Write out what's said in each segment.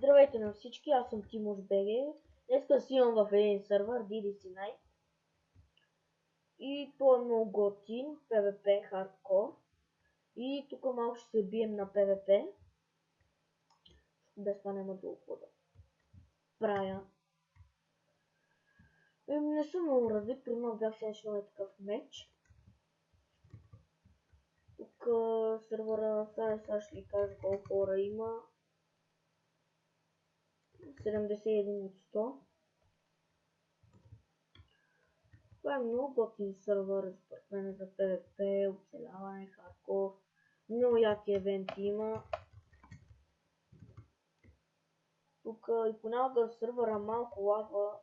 Здравейте на всички, аз съм Тимош БГ. Днеска си имам в един сервер DDC Night. И той е много готин, PvP Hardcore. И тук малко ще се бием на PvP. Без това няма друго какво да правя. Не съм много развит, примерно бях сенчнал такъв меч. Тук сервера, сега ще ви кажа колко хора има. 71 от 100. Това е много готин сервер, според мен, за PvP, оцеляване, хардкор. Много яки евенти има. Тук и понякога сервера малко лава,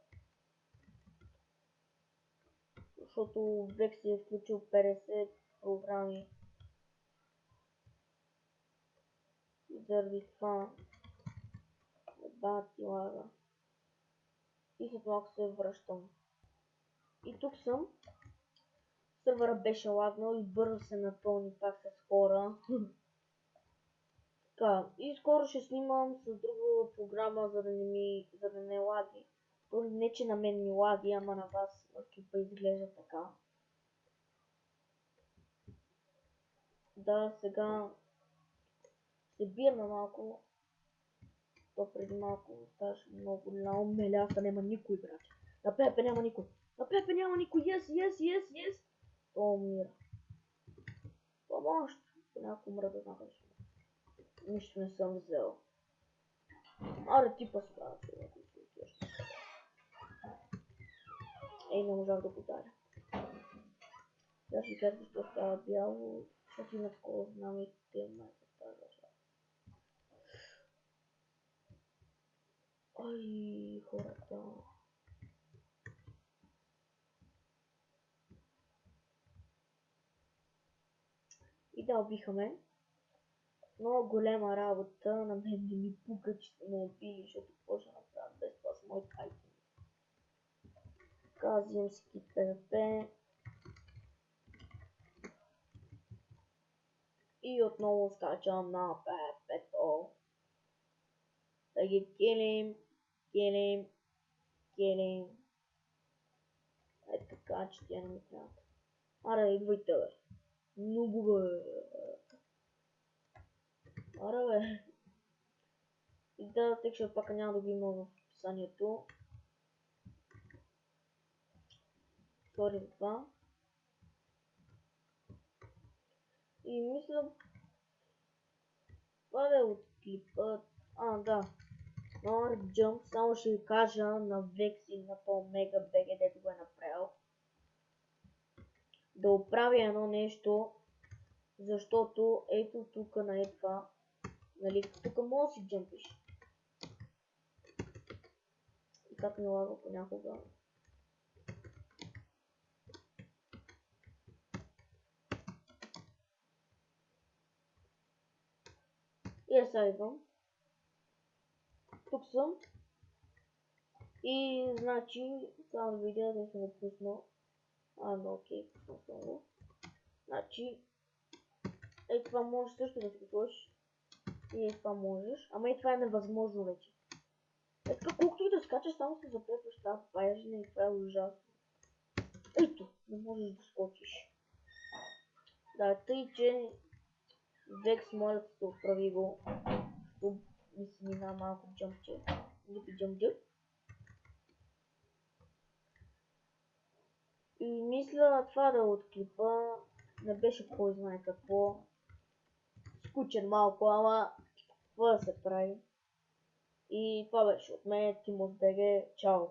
защото Vex е включил 50 програми. И заради това бати лага. И след малко се връщам. И тук съм. Сервера беше лагнал и бързо се напълни пак с хора. Така, и скоро ще снимам с друга програма, за да не лаги. То не че на мен ми лаги, ама на вас в клипа изглежда така. Да, сега се биеме малко. То преди малко ставаше много голямо меляса, няма никой, брат. На Пепе няма никой. На Пепе няма никой. Yes. То умира. Помощ. Понякога умра да знам нещо. Нищо не съм взел. Аре ти справя, ако си отиваш. Ей, не можах да го даря. Сега ще кажа защо става бяло, защото има такова знаме и темна в тази държава. Ай, хората. И да, убиха ме. Много голема работа, на мен не ми пука, че са ме убили, защото какво ще направя без това с моите айтеми. Така, взимам си кит PvP. И отново скачам на PvP-то. Да ги килим. Е така, че тя не ми трябва. Аре, идвайте, бе. Много, бе. Аре, бе. И да, текшът пак няма да го има в описанието. Сори за това. И мисля, това да е от клипът. Да. На Arc Jump, само ще ви кажа на Vex и на то Mega BG, дето го е направил. Да оправя едно нещо, защото ето тук на това, нали, тук може да си джъмпиш. И как ми лага понякога. И сега идвам. Тук съм. И значи, само да видя да съм го пуснал. Окей, пуснал съм го. Значи, това можеш също да си го сложиш. И това можеш. Ама и това е невъзможно вече. Така, колкото и да скачаш, само се запретваш тази паяжина и това е ужасно. Ето, не можеш да скочиш. Да, тъй, че Vex моля да се оправи го. Ми се мина малко джъмпче. Джъмп. И мисля това да е от клипа. Не беше кой знае какво. Скучен малко, ама какво да се прави. И това беше от мен, Тимош БГ. Чао!